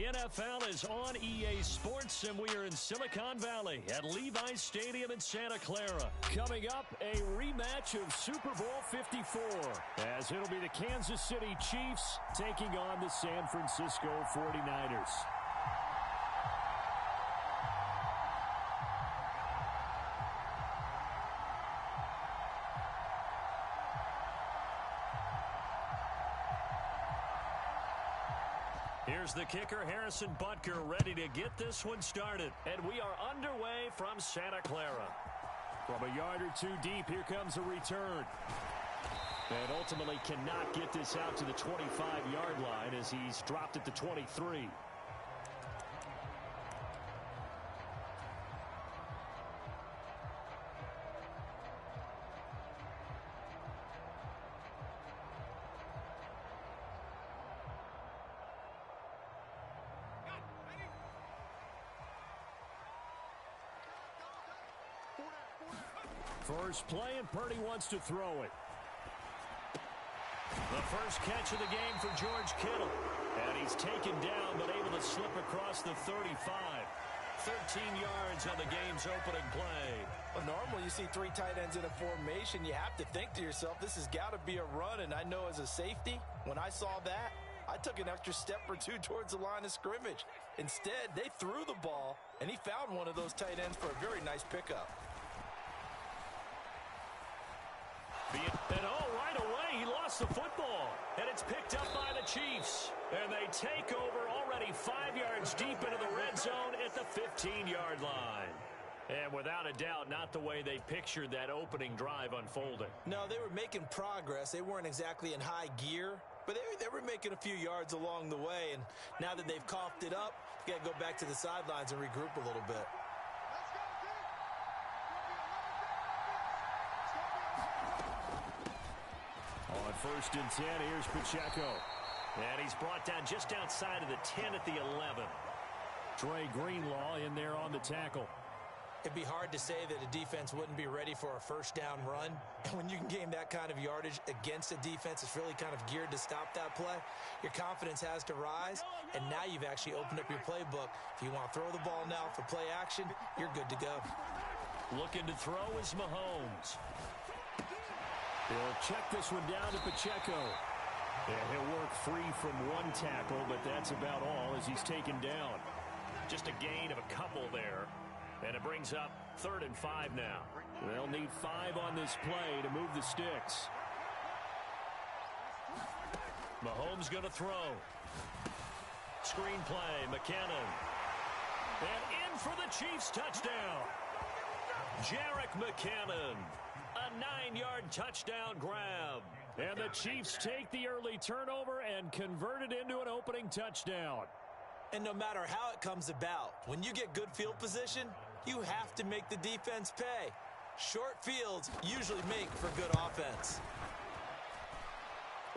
NFL is on EA Sports, and we are in Silicon Valley at Levi's Stadium in Santa Clara. Coming up, a rematch of Super Bowl 54, as it'll be the Kansas City Chiefs taking on the San Francisco 49ers. Here's the kicker, Harrison Butker, ready to get this one started. And we are underway from Santa Clara. From a yard or two deep, here comes a return. And ultimately cannot get this out to the 25-yard line as he's dropped at the 23. First play, and Purdy wants to throw it. The first catch of the game for George Kittle. And he's taken down, but able to slip across the 35. 13 yards on the game's opening play. Well, normally you see three tight ends in a formation. You have to think to yourself, this has got to be a run. And I know as a safety, when I saw that, I took an extra step or two towards the line of scrimmage. Instead, they threw the ball, and he found one of those tight ends for a very nice pickup. And right away, he lost the football. And it's picked up by the Chiefs. And they take over already 5 yards deep into the red zone at the 15-yard line. And without a doubt, not the way they pictured that opening drive unfolding. No, they were making progress. They weren't exactly in high gear, but they were making a few yards along the way. And now that they've coughed it up, you got to go back to the sidelines and regroup a little bit. On 1st and 10, here's Pacheco. And he's brought down just outside of the 10 at the 11. Trey Greenlaw in there on the tackle. It'd be hard to say that a defense wouldn't be ready for a first down run. And when you can gain that kind of yardage against a defense that's really kind of geared to stop that play, your confidence has to rise. And now you've actually opened up your playbook. If you want to throw the ball now for play action, you're good to go. Looking to throw is Mahomes. He'll check this one down to Pacheco. And he'll work free from one tackle, but that's about all as he's taken down. Just a gain of a couple there. And it brings up 3rd and 5 now. They'll need 5 on this play to move the sticks. Mahomes going to throw. Screen play, McKinnon. And in for the Chiefs touchdown. Jerick McKinnon. A 9-yard touchdown grab. And the Chiefs take the early turnover and convert it into an opening touchdown. And no matter how it comes about, when you get good field position, you have to make the defense pay. Short fields usually make for good offense.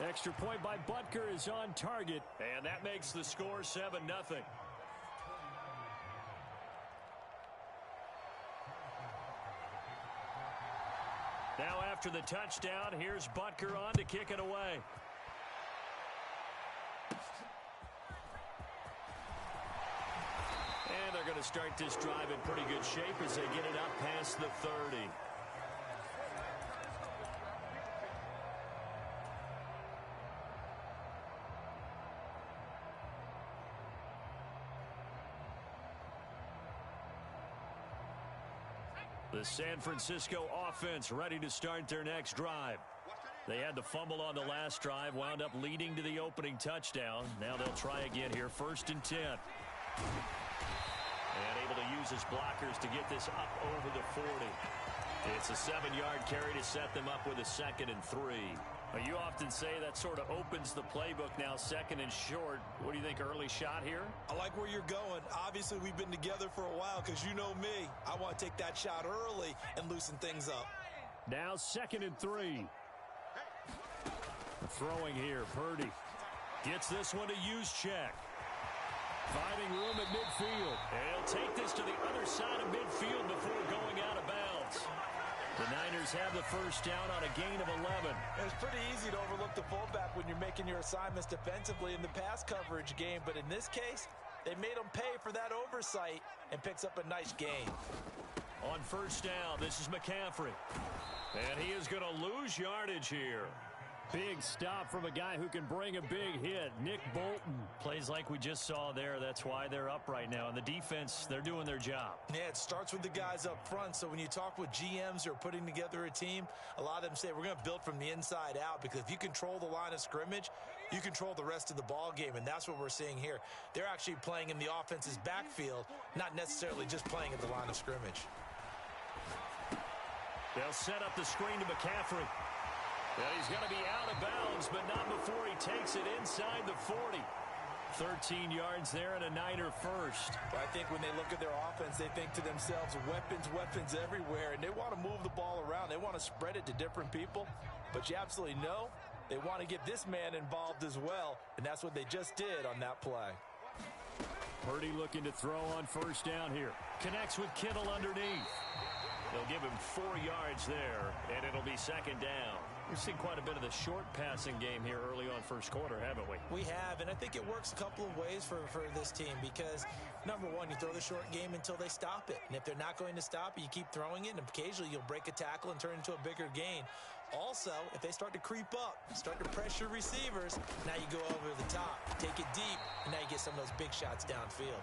Extra point by Butker is on target, and that makes the score 7-0. Now after the touchdown, here's Butker on to kick it away. And they're going to start this drive in pretty good shape as they get it up past the 30. The San Francisco offense ready to start their next drive. They had the fumble on the last drive, wound up leading to the opening touchdown. Now they'll try again here, 1st and 10. And able to use his blockers to get this up over the 40. It's a 7-yard carry to set them up with a 2nd and 3. Well, you often say that sort of opens the playbook now, 2nd and short. What do you think, early shot here? I like where you're going. Obviously, we've been together for a while because you know me. I want to take that shot early and loosen things up. Now 2nd and 3. Throwing here, Purdy. Gets this one to use check. Finding room at midfield. And he'll take this to the other side of midfield before going out of bounds. The Niners have the first down on a gain of 11. It's pretty easy to overlook the fullback when you're making your assignments defensively in the pass coverage game. But in this case, They made him pay for that oversight and picks up a nice gain. On first down, this is McCaffrey. And he is going to lose yardage here. Big stop from a guy who can bring a big hit. Nick Bolton. Plays like we just saw there. That's why they're up right now. And the defense, they're doing their job. Yeah, it starts with the guys up front. So when you talk with GMs who are putting together a team, a lot of them say we're going to build from the inside out, because if you control the line of scrimmage, you control the rest of the ball game, and that's what we're seeing here. They're actually playing in the offense's backfield, not necessarily just playing at the line of scrimmage. They'll set up the screen to McCaffrey. Well, he's going to be out of bounds, but not before he takes it inside the 40. 13 yards there and a Niner first. I think when they look at their offense, they think to themselves, weapons everywhere, and they want to move the ball around. They want to spread it to different people, but you absolutely know they want to get this man involved as well, and that's what they just did on that play. Purdy looking to throw on first down here. Connects with Kittle underneath. They'll give him 4 yards there, and it'll be second down. We've seen quite a bit of the short passing game here early on first quarter, haven't we? We have, and I think it works a couple of ways for this team, because, number one, you throw the short game until they stop it. And if they're not going to stop it, you keep throwing it, and occasionally you'll break a tackle and turn it into a bigger gain. Also, if they start to creep up, start to pressure receivers, now you go over the top, take it deep, and now you get some of those big shots downfield.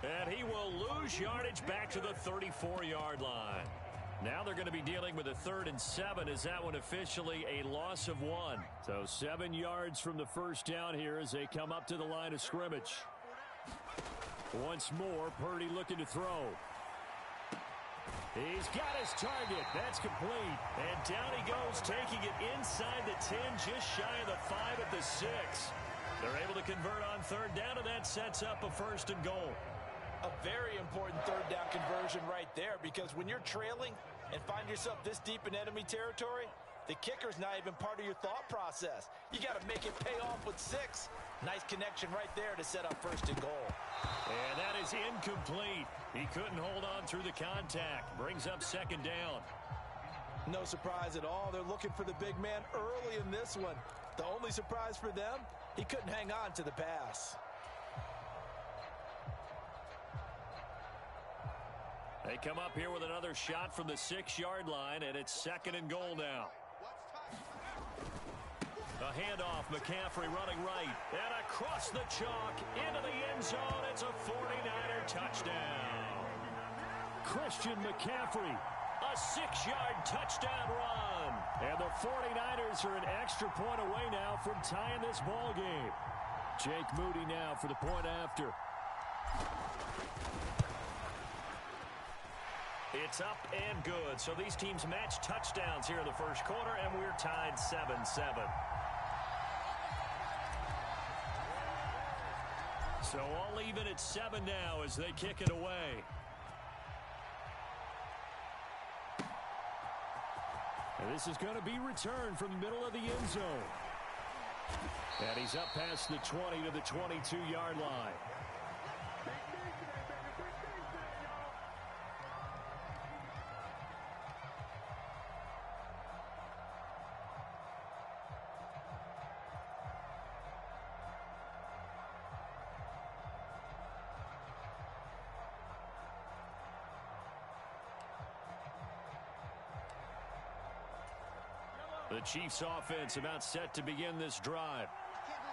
And he will lose yardage back to the 34-yard line. Now they're going to be dealing with a 3rd and 7 as that one officially a loss of 1. So 7 yards from the first down here as they come up to the line of scrimmage. Once more, Purdy looking to throw. He's got his target. That's complete. And down he goes, taking it inside the 10, just shy of the 5 at the 6. They're able to convert on 3rd down, and that sets up a 1st and goal. A very important 3rd down conversion right there, because when you're trailing and find yourself this deep in enemy territory, the kicker's not even part of your thought process. You got to make it pay off with 6. Nice connection right there to set up 1st and goal. And that is incomplete. He couldn't hold on through the contact. Brings up 2nd down. No surprise at all. They're looking for the big man early in this one. The only surprise for them, he couldn't hang on to the pass. They come up here with another shot from the 6-yard line, and it's 2nd and goal now. A handoff, McCaffrey running right, and across the chalk, into the end zone. It's a 49er touchdown. Christian McCaffrey, a 6-yard touchdown run. And the 49ers are an extra point away now from tying this ball game. Jake Moody now for the point after. It's up and good. So these teams match touchdowns here in the first quarter, and we're tied 7-7. So all even at 7 now as they kick it away. And this is going to be returned from the middle of the end zone. And he's up past the 20 to the 22-yard line. The Chiefs offense about set to begin this drive.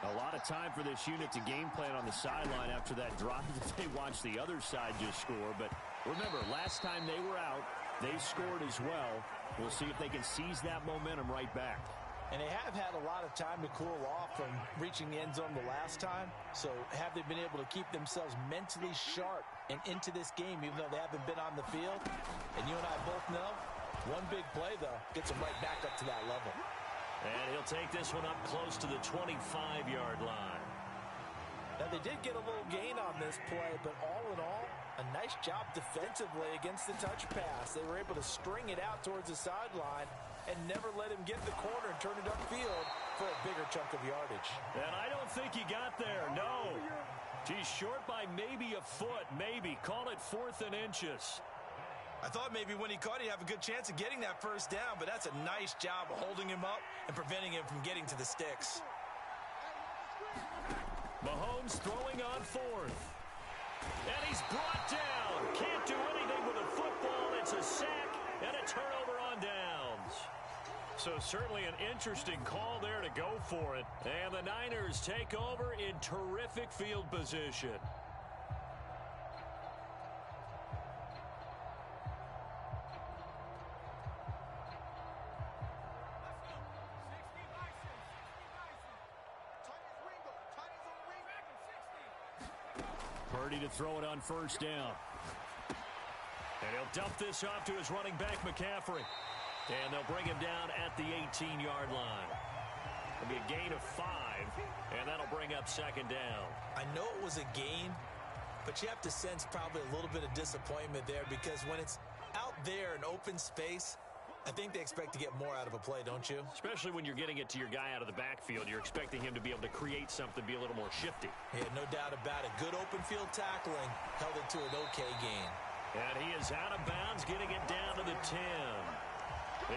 A lot of time for this unit to game plan on the sideline after that drive that they watched the other side just score. But remember, last time they were out, they scored as well. We'll see if they can seize that momentum right back. And they have had a lot of time to cool off from reaching the end zone the last time. So have they been able to keep themselves mentally sharp and into this game, even though they haven't been on the field? And you and I both know, one big play, though, gets them right back up to that level. And he'll take this one up close to the 25-yard line. Now, they did get a little gain on this play, but all in all, a nice job defensively against the touch pass. They were able to string it out towards the sideline and never let him get the corner and turn it upfield for a bigger chunk of yardage. And I don't think he got there, no. He's short by maybe a foot, maybe. Call it 4th and inches. I thought maybe when he caught it, he'd have a good chance of getting that first down, but that's a nice job of holding him up and preventing him from getting to the sticks. Mahomes throwing on 4th. And he's brought down. Can't do anything with a football. It's a sack and a turnover on downs. So certainly an interesting call there to go for it. And the Niners take over in terrific field position. Purdy to throw it on first down. And he'll dump this off to his running back, McCaffrey. And they'll bring him down at the 18-yard line. It'll be a gain of 5, and that'll bring up second down. I know it was a gain, but you have to sense probably a little bit of disappointment there because when it's out there in open space, I think they expect to get more out of a play, don't you? Especially when you're getting it to your guy out of the backfield. You're expecting him to be able to create something, be a little more shifty. Yeah, no doubt about it. Good open field tackling, held it to an okay gain. And he is out of bounds, getting it down to the 10.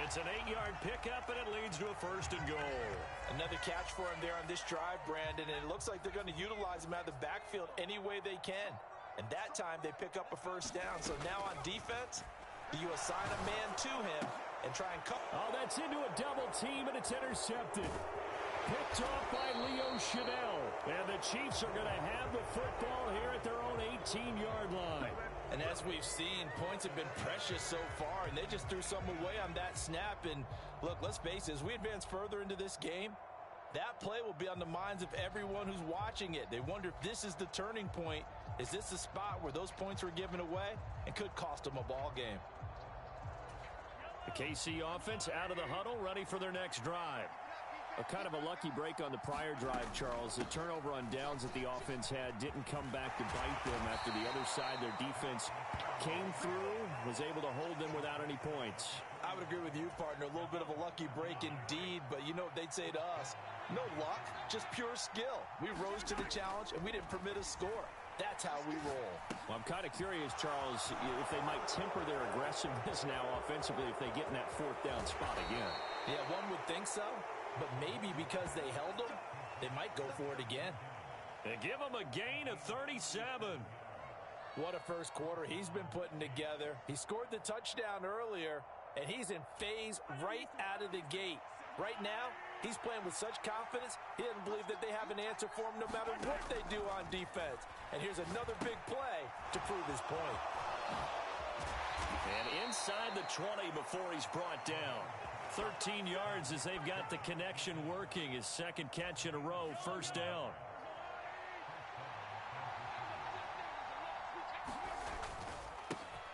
It's an 8-yard pickup, and it leads to a first and goal. Another catch for him there on this drive, Brandon, and it looks like they're going to utilize him out of the backfield any way they can. And that time, they pick up a first down. So now on defense, you assign a man to him and try and cut. Oh, that's into a double team, and it's intercepted. Picked off by Leo Chanel. And the Chiefs are going to have the football here at their own 18-yard line. And as we've seen, points have been precious so far, and they just threw some away on that snap. And look, let's face it, as we advance further into this game, that play will be on the minds of everyone who's watching it. They wonder if this is the turning point. Is this the spot where those points were given away and could cost them a ball game? The KC offense out of the huddle, ready for their next drive. A kind of a lucky break on the prior drive, Charles. The turnover on downs that the offense had didn't come back to bite them after the other side. Their defense came through, was able to hold them without any points. I would agree with you, partner. A little bit of a lucky break indeed, but you know what they'd say to us? No luck, just pure skill. We rose to the challenge, and we didn't permit a score. That's how we roll. Well, I'm kind of curious, Charles, if they might temper their aggressiveness now offensively if they get in that fourth down spot again. Yeah, one would think so, but maybe because they held them, they might go for it again. And give them a gain of 37. What a first quarter he's been putting together. He scored the touchdown earlier, and he's in phase right out of the gate. Right now, he's playing with such confidence, he doesn't believe that they have an answer for him no matter what they do on defense. And here's another big play to prove his point. And inside the 20 before he's brought down. 13 yards as they've got the connection working. His second catch in a row, first down.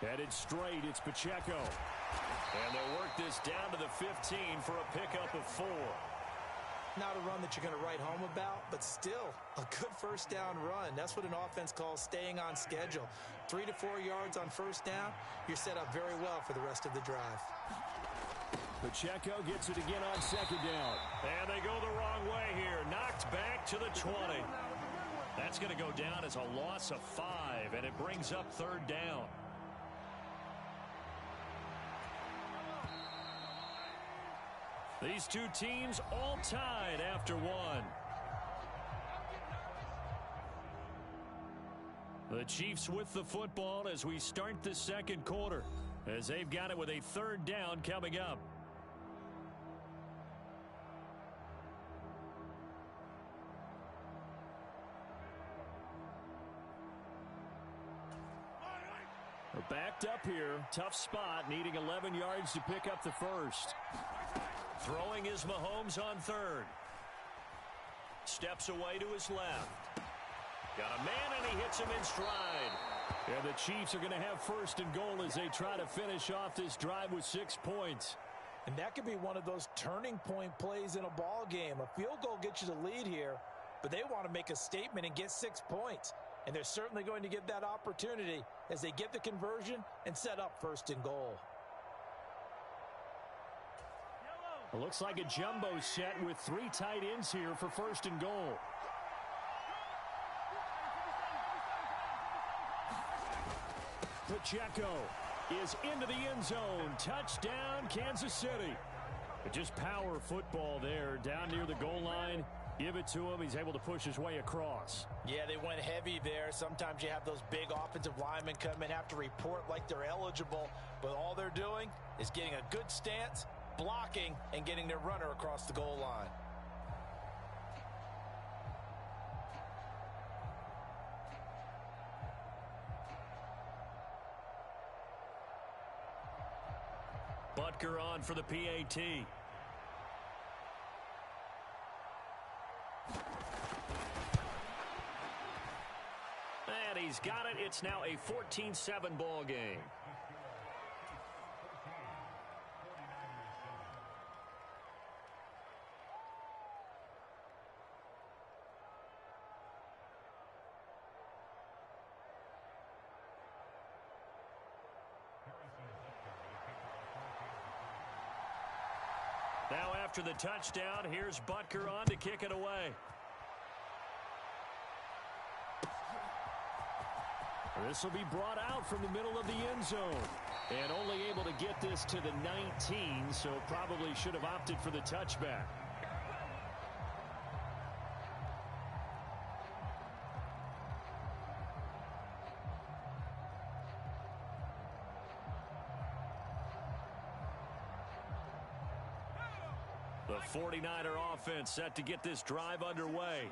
Headed straight, it's Pacheco. And they'll work this down to the 15 for a pickup of 4. Not a run that you're going to write home about, but still a good first down run. That's what an offense calls staying on schedule. 3 to 4 yards on first down, you're set up very well for the rest of the drive. Pacheco gets it again on second down. And they go the wrong way here. Knocked back to the 20. That's going to go down as a loss of 5, and it brings up third down. These two teams all tied after one. The Chiefs with the football as we start the second quarter, as they've got it with a third down coming up. We're backed up here. Tough spot, needing 11 yards to pick up the first. Throwing is Mahomes on third. Steps away to his left. Got a man, and he hits him in stride. And the Chiefs are going to have first and goal as they try to finish off this drive with 6 points. And that could be one of those turning point plays in a ball game. A field goal gets you the lead here, but they want to make a statement and get 6 points. And they're certainly going to get that opportunity as they get the conversion and set up first and goal. It looks like a jumbo set with 3 tight ends here for first and goal. Pacheco is into the end zone. Touchdown, Kansas City. Just power football there, down near the goal line. Give it to him. He's able to push his way across. Yeah, they went heavy there. Sometimes you have those big offensive linemen come in, have to report like they're eligible, but all they're doing is getting a good stance, blocking, and getting their runner across the goal line. Butker on for the PAT. And he's got it. It's now a 14-7 ball game. Now after the touchdown, here's Butker on to kick it away. This will be brought out from the middle of the end zone. And only able to get this to the 19, so probably should have opted for the touchback. The 49er offense set to get this drive underway.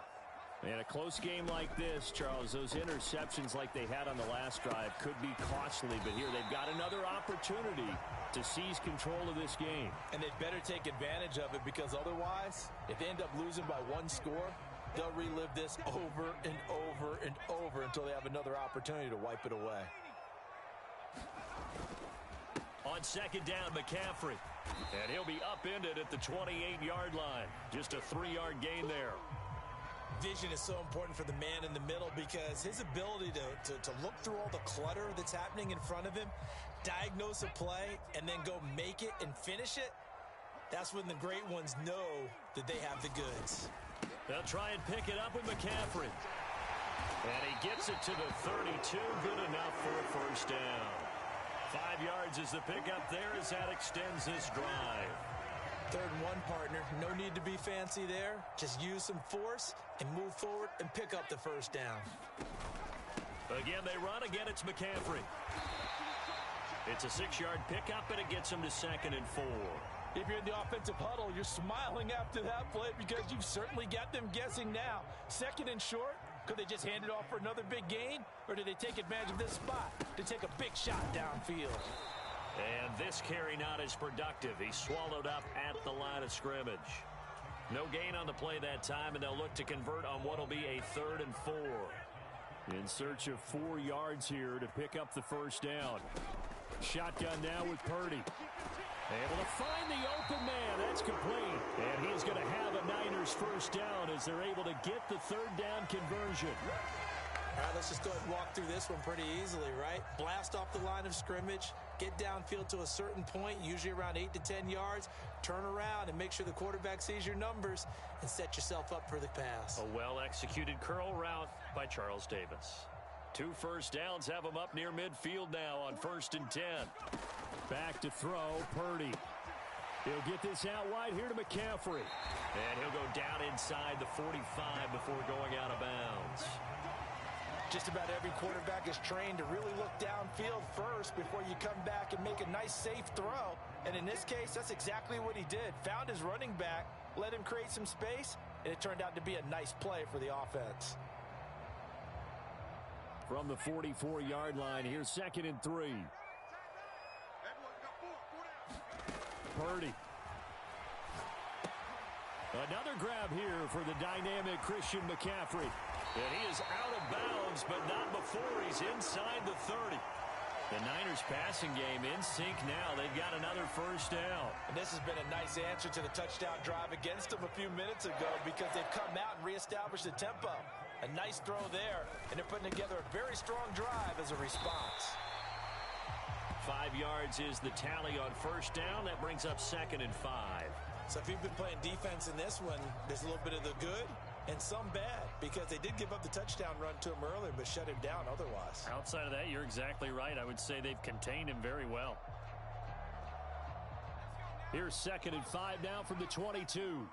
And a close game like this, Charles, those interceptions like they had on the last drive could be costly. But here they've got another opportunity to seize control of this game. And they'd better take advantage of it, because otherwise, if they end up losing by one score, they'll relive this over and over and over until they have another opportunity to wipe it away. On second down, McCaffrey. And he'll be upended at the 28-yard line. Just a 3-yard gain there. Vision is so important for the man in the middle, because his ability to look through all the clutter that's happening in front of him, diagnose a play, and then go make it and finish it, that's when the great ones know that they have the goods. They'll try and pick it up with McCaffrey. And he gets it to the 32. Good enough for a first down. 5 yards is the pickup there as that extends this drive. 3rd and 1, partner. No need to be fancy there. Just use some force and move forward and pick up the first down. Again, they run. Again, it's McCaffrey. It's a 6-yard pickup, and it gets him to 2nd and 4. If you're in the offensive huddle, you're smiling after that play, because you've certainly got them guessing now. 2nd and short. Could they just hand it off for another big gain? Or do they take advantage of this spot to take a big shot downfield? And this carry not as productive. He's swallowed up at the line of scrimmage. No gain on the play that time, and they'll look to convert on what will be a 3rd and 4. In search of 4 yards here to pick up the first down. Shotgun now with Purdy. Able to find the open man. That's complete. And he's going to have a Niners first down as they're able to get the 3rd down conversion. All right, let's just go ahead and walk through this one pretty easily, right? Blast off the line of scrimmage, get downfield to a certain point, usually around 8 to 10 yards, turn around and make sure the quarterback sees your numbers and set yourself up for the pass. A well-executed curl route by Charles Davis. 2 first downs have him up near midfield now on 1st and 10. Back to throw, Purdy. He'll get this out wide here to McCaffrey. And he'll go down inside the 45 before going out of bounds. Just about every quarterback is trained to really look downfield first before you come back and make a nice, safe throw. And in this case, that's exactly what he did. Found his running back, let him create some space, and it turned out to be a nice play for the offense. From the 44-yard line, here's 2nd and 3. Purdy. Another grab here for the dynamic Christian McCaffrey. And he is out of bounds, but not before he's inside the 30. The Niners passing game in sync now. They've got another first down. And this has been a nice answer to the touchdown drive against them a few minutes ago, because they've come out and reestablished the tempo. A nice throw there, and they're putting together a very strong drive as a response. 5 yards is the tally on first down. That brings up 2nd and 5. So if you've been playing defense in this one, there's a little bit of the good and some bad, because they did give up the touchdown run to him earlier, but shut him down otherwise. Outside of that, you're exactly right. I would say they've contained him very well. Here's 2nd and 5 now from the 22.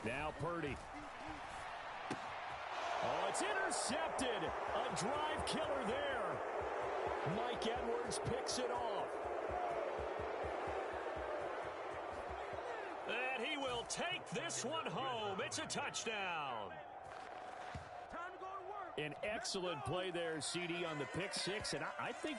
Now Purdy. Oh, it's intercepted. A drive killer there. Mike Edwards picks it off. And he will take this one home. It's a touchdown. An excellent play there, CD, on the pick six. And I think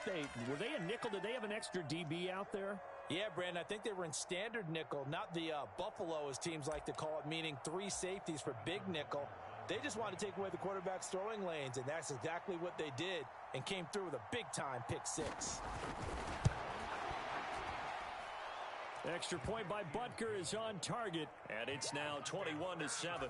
were they a nickel? Did they have an extra DB out there? Yeah, Brandon, I think they were in standard nickel, not the Buffalo, as teams like to call it, meaning 3 safeties for big nickel. They just wanted to take away the quarterback's throwing lanes, and that's exactly what they did and came through with a big-time pick six. Extra point by Butker is on target, and it's now 21-7.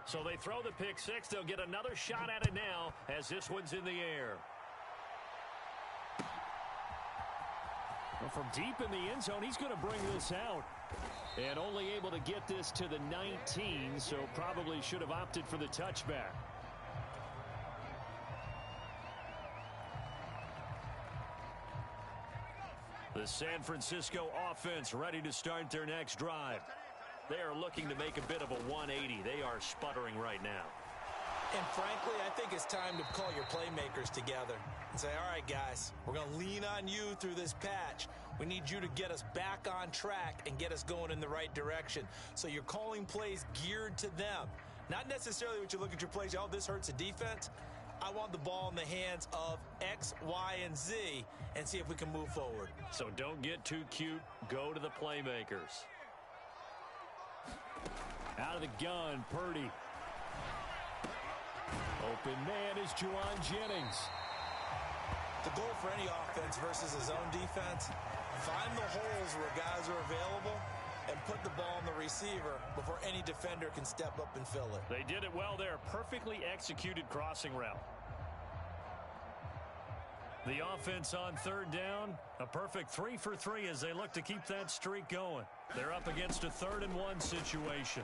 So they throw the pick six. They'll get another shot at it now as this one's in the air. Well, from deep in the end zone, he's going to bring this out. And only able to get this to the 19, so probably should have opted for the touchback. The San Francisco offense ready to start their next drive. They are looking to make a bit of a 180. They are sputtering right now. And frankly, I think it's time to call your playmakers together and say, all right, guys, we're going to lean on you through this patch. We need you to get us back on track and get us going in the right direction. So you're calling plays geared to them. Not necessarily what you look at your plays, oh, this hurts the defense. I want the ball in the hands of X, Y, and Z and see if we can move forward. So don't get too cute. Go to the playmakers. Out of the gun, Purdy. Open man is Juwan Jennings. The goal for any offense versus a zone defense, find the holes where guys are available and put the ball on the receiver before any defender can step up and fill it. They did it well there. Perfectly executed crossing route. The offense on 3rd down, a perfect 3 for 3 as they look to keep that streak going. They're up against a 3rd and 1 situation.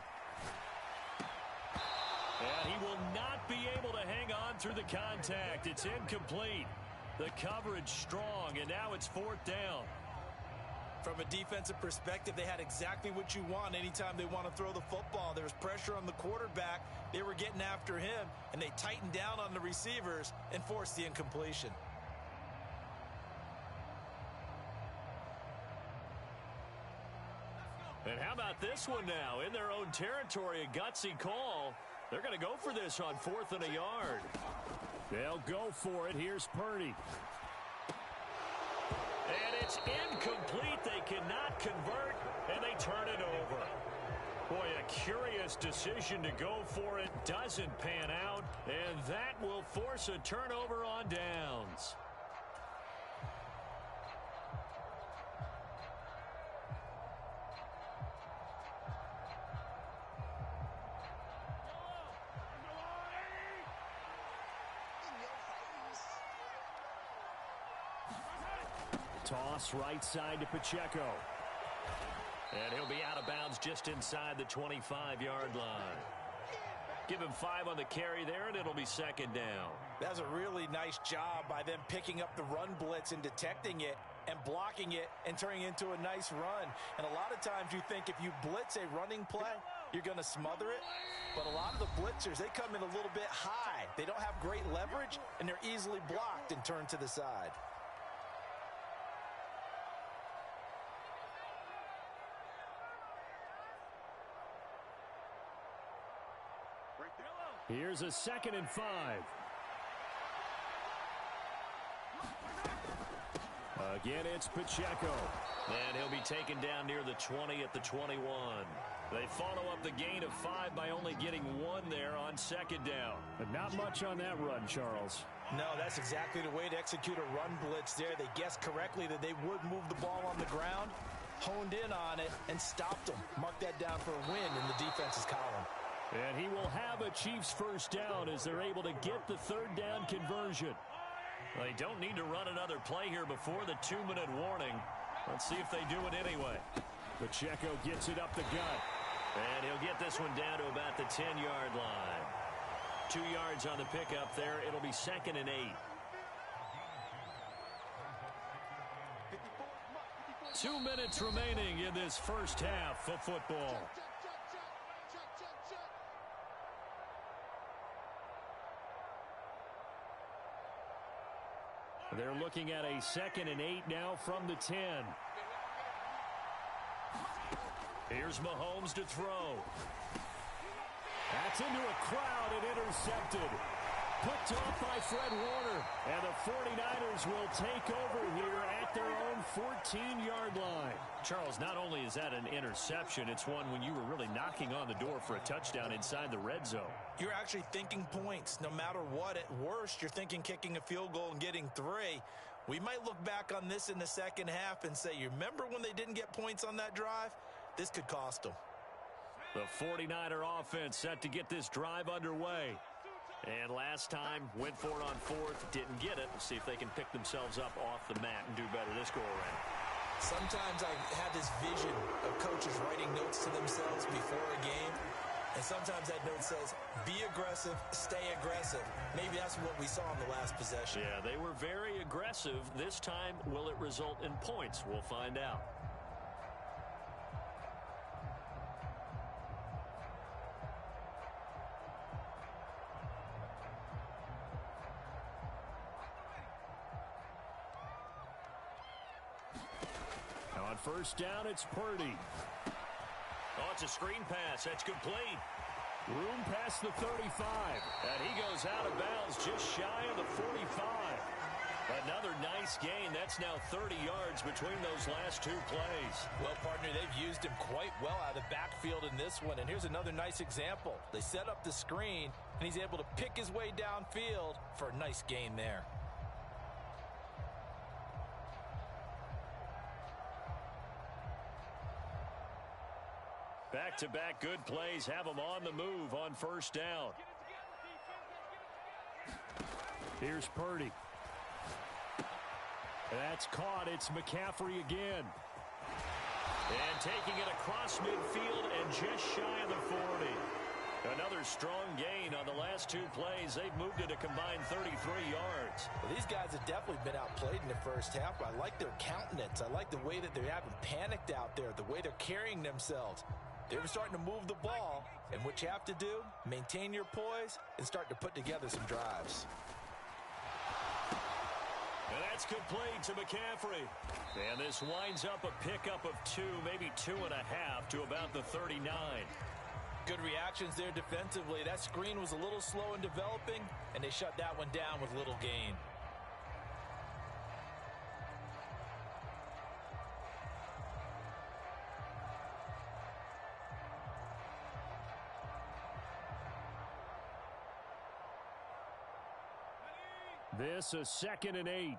And he will not be able to hang on through the contact. It's incomplete. The coverage strong, and now it's 4th down. From a defensive perspective, they had exactly what you want anytime they want to throw the football. There was pressure on the quarterback. They were getting after him, and they tightened down on the receivers and forced the incompletion. And how about this one now? In their own territory, a gutsy call. They're going to go for this on 4th and a yard. They'll go for it. Here's Purdy. And it's incomplete. They cannot convert, and they turn it over. Boy, a curious decision to go for it. Doesn't pan out, and that will force a turnover on downs. Toss right side to Pacheco. And he'll be out of bounds just inside the 25-yard line. Give him 5 on the carry there, and it'll be 2nd down. That was a really nice job by them picking up the run blitz and detecting it and blocking it and turning it into a nice run. And a lot of times you think if you blitz a running play, you're going to smother it. But a lot of the blitzers, they come in a little bit high. They don't have great leverage, and they're easily blocked and turned to the side. Here's a 2nd and 5. Again, it's Pacheco. And he'll be taken down near the 20 at the 21. They follow up the gain of 5 by only getting 1 there on 2nd down. But not much on that run, Charles. No, that's exactly the way to execute a run blitz there. They guessed correctly that they would move the ball on the ground, honed in on it, and stopped them. Mark that down for a win in the defense's column. And he will have a Chiefs first down as they're able to get the 3rd down conversion. They don't need to run another play here before the 2-minute warning. Let's see if they do it anyway. Pacheco gets it up the gut. And he'll get this one down to about the 10-yard line. 2 yards on the pickup there. It'll be 2nd and 8. 2 minutes remaining in this first half of football. They're looking at a 2nd and 8 now from the 10. Here's Mahomes to throw. That's into a crowd and intercepted. Picked off by Fred Warner. And the 49ers will take over here at their own 14-yard line. Charles, not only is that an interception, it's one when you were really knocking on the door for a touchdown inside the red zone. You're actually thinking points. No matter what, at worst, you're thinking kicking a field goal and getting 3. We might look back on this in the second half and say, you remember when they didn't get points on that drive? This could cost them. The 49er offense set to get this drive underway. And last time, went for it on 4th, didn't get it. We'll see if they can pick themselves up off the mat and do better this go-around. Sometimes I have this vision of coaches writing notes to themselves before a game. And sometimes that note says, be aggressive, stay aggressive. Maybe that's what we saw in the last possession. Yeah, they were very aggressive. This time, will it result in points? We'll find out. On first down, it's Purdy. Oh, it's a screen pass. That's complete. Room past the 35. And he goes out of bounds just shy of the 45. Another nice gain. That's now 30 yards between those last 2 plays. Well, partner, they've used him quite well out of the backfield in this one. And here's another nice example. They set up the screen, and he's able to pick his way downfield for a nice gain there. Back-to-back good plays have them on the move on first down. Here's Purdy. That's caught. It's McCaffrey again. And taking it across midfield and just shy of the 40. Another strong gain on the last 2 plays. They've moved it a combined 33 yards. Well, these guys have definitely been outplayed in the first half. I like their countenance. I like the way that they haven't panicked out there, the way they're carrying themselves. They're starting to move the ball, and what you have to do, maintain your poise and start to put together some drives. And that's complete to McCaffrey. And this winds up a pickup of 2, maybe 2.5 to about the 39. Good reactions there defensively. That screen was a little slow in developing, and they shut that one down with little gain. This a 2nd and 8.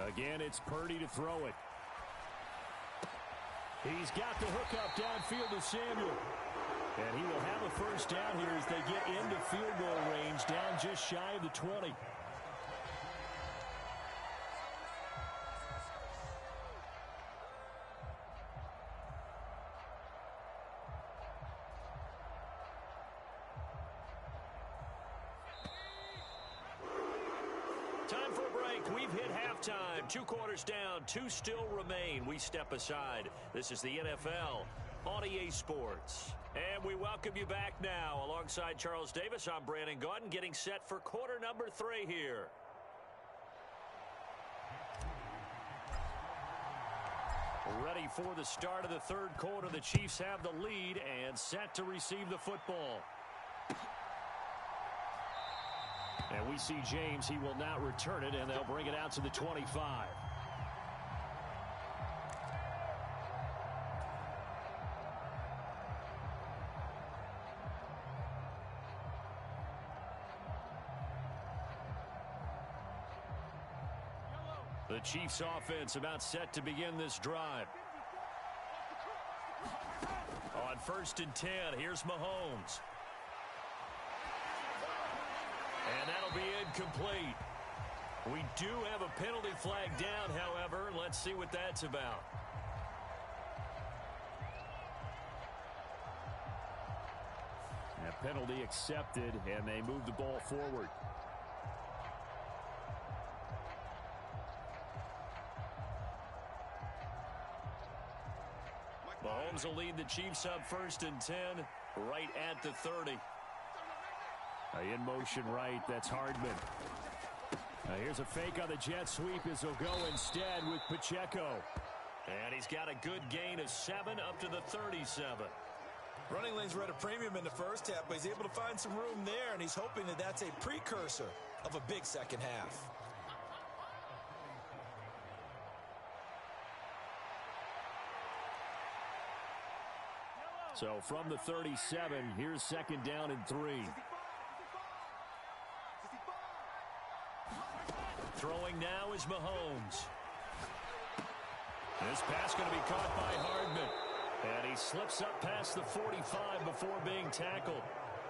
Again, it's Purdy to throw it. He's got the hook up downfield to Samuel. And he will have a first down here as they get into field goal range, down just shy of the 20. Time for a break. We've hit halftime. 2 quarters down. 2 still remain. We step aside. This is the NFL on EA Sports. And we welcome you back now. Alongside Charles Davis, I'm Brandon Gaudin, getting set for quarter number 3 here. Ready for the start of the 3rd quarter. The Chiefs have the lead and set to receive the football. And we see James. He will not return it, and they'll bring it out to the 25. The Chiefs offense about set to begin this drive. On 1st and 10, here's Mahomes. And that'll be incomplete. We do have a penalty flag down, however. Let's see what that's about. penalty accepted, and they move the ball forward. Mahomes will lead the Chiefs up 1st and 10, right at the 30. In motion right, that's Hardman. Here's a fake on the jet sweep as he'll go instead with Pacheco. And he's got a good gain of 7 up to the 37. Running lanes were at a premium in the first half, but he's able to find some room there, and he's hoping that that's a precursor of a big second half. So from the 37, here's 2nd down and 3. Throwing now is Mahomes. This pass going to be caught by Hardman. And he slips up past the 45 before being tackled.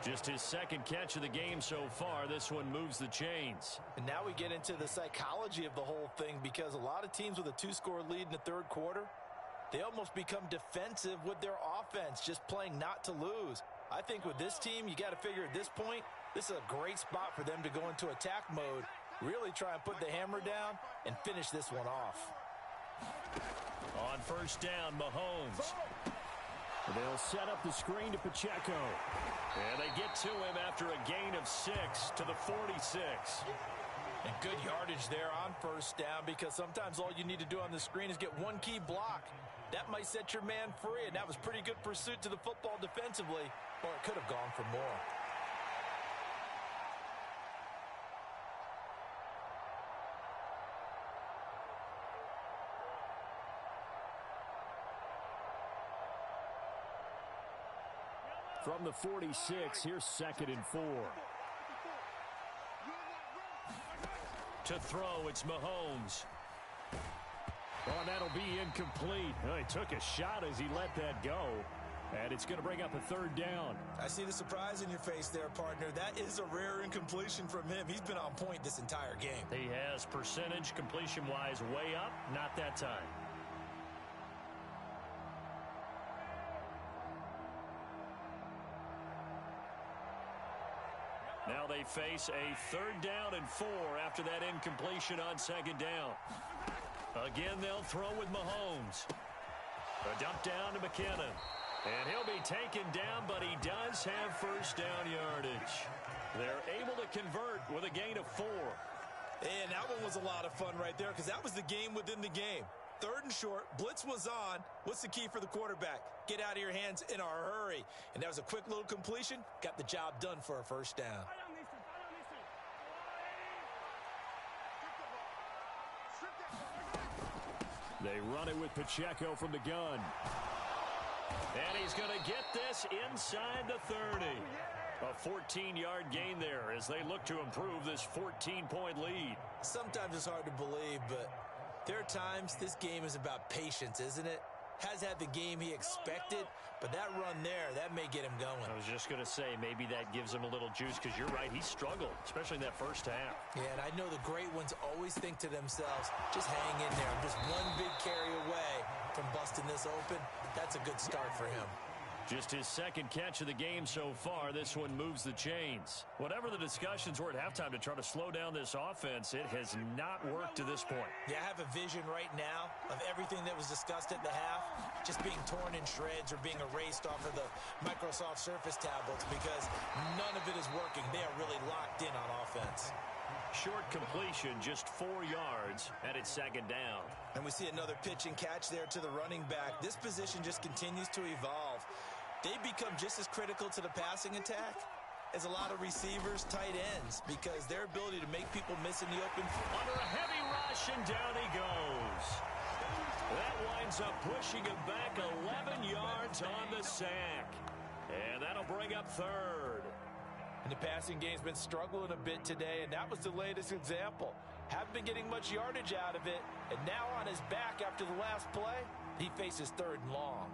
Just his 2nd catch of the game so far. This one moves the chains. And now we get into the psychology of the whole thing, because a lot of teams with a 2-score lead in the 3rd quarter, they almost become defensive with their offense, just playing not to lose. I think with this team, you got to figure at this point, this is a great spot for them to go into attack mode, really try and put the hammer down and finish this one off. On 1st down, Mahomes. They'll set up the screen to Pacheco. And they get to him after a gain of 6 to the 46. And good yardage there on 1st down, because sometimes all you need to do on the screen is get one key block. That might set your man free, and that was pretty good pursuit to the football defensively, or it could have gone for more. From the 46, here's 2nd and 4. To throw, it's Mahomes. Oh, and that'll be incomplete. Oh, he took a shot as he let that go. And it's going to bring up a 3rd down. I see the surprise in your face there, partner. That is a rare incompletion from him. He's been on point this entire game. He has percentage completion-wise way up. Not that time. Now they face a 3rd down and 4 after that incompletion on 2nd down. Again, they'll throw with Mahomes. A dump down to McKinnon. And he'll be taken down, but he does have 1st down yardage. They're able to convert with a gain of 4. And that one was a lot of fun right there, because that was the game within the game. 3rd and short, blitz was on. What's the key for the quarterback? Get out of your hands in a hurry. And that was a quick little completion. Got the job done for a 1st down. They run it with Pacheco from the gun. And he's going to get this inside the 30. A 14-yard gain there as they look to improve this 14-point lead. Sometimes it's hard to believe, but there are times this game is about patience, isn't it? Has had the game he expected, but that run there, that may get him going. I was just going to say, maybe that gives him a little juice, because you're right, he struggled, especially in that 1st half. Yeah, and I know the great ones always think to themselves, just hang in there. I'm just one big carry away from busting this open. That's a good start for him. Just his 2nd catch of the game so far. This one moves the chains. Whatever the discussions were at halftime to try to slow down this offense, it has not worked to this point. Yeah, I have a vision right now of everything that was discussed at the half just being torn in shreds or being erased off of the Microsoft Surface tablets, because none of it is working. They are really locked in on offense. Short completion, just 4 yards, and it's 2nd down. And we see another pitch and catch there to the running back. This position just continues to evolve. They become just as critical to the passing attack as a lot of receivers, tight ends, because their ability to make people miss in the open. Under a heavy rush, and down he goes. That winds up pushing him back 11 yards on the sack. And that'll bring up 3rd. And the passing game's been struggling a bit today, and that was the latest example. Haven't been getting much yardage out of it, and now on his back after the last play, he faces 3rd and long.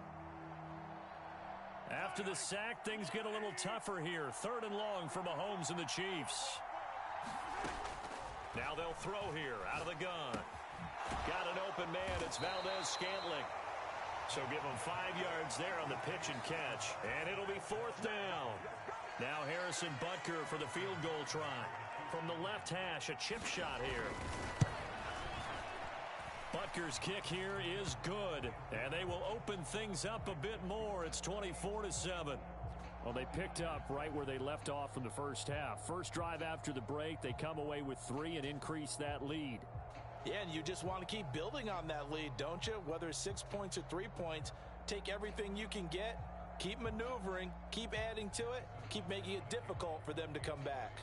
After the sack, things get a little tougher here. 3rd and long for Mahomes and the Chiefs. Now they'll throw here out of the gun. Got an open man. It's Valdez-Scantling. So give him 5 yards there on the pitch and catch. And it'll be 4th down. Now Harrison Butker for the field goal try. From the left hash, a chip shot here. Butker's kick here is good, and they will open things up a bit more. It's 24-7. Well, they picked up right where they left off from the first half. First drive after the break, they come away with 3 and increase that lead. Yeah, and you just want to keep building on that lead, don't you? Whether it's 6 points or 3 points, take everything you can get, keep maneuvering, keep adding to it, keep making it difficult for them to come back.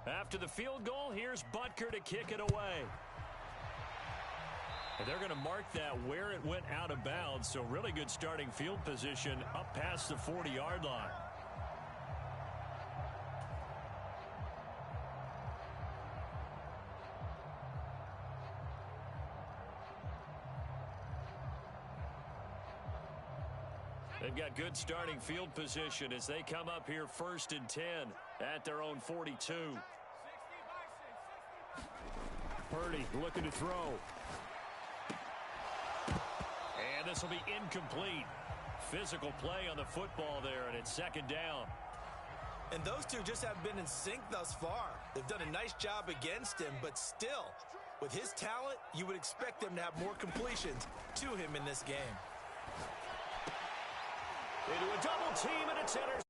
After the field goal, here's Butker to kick it away. And they're going to mark that where it went out of bounds, so really good starting field position up past the 40-yard line. They've got good starting field position as they come up here 1st and 10 at their own 42. Purdy looking to throw. And this will be incomplete. Physical play on the football there, and it's 2nd down. And those two just haven't been in sync thus far. They've done a nice job against him, but still, with his talent, you would expect them to have more completions to him in this game. Into a double team, and it's intercepted.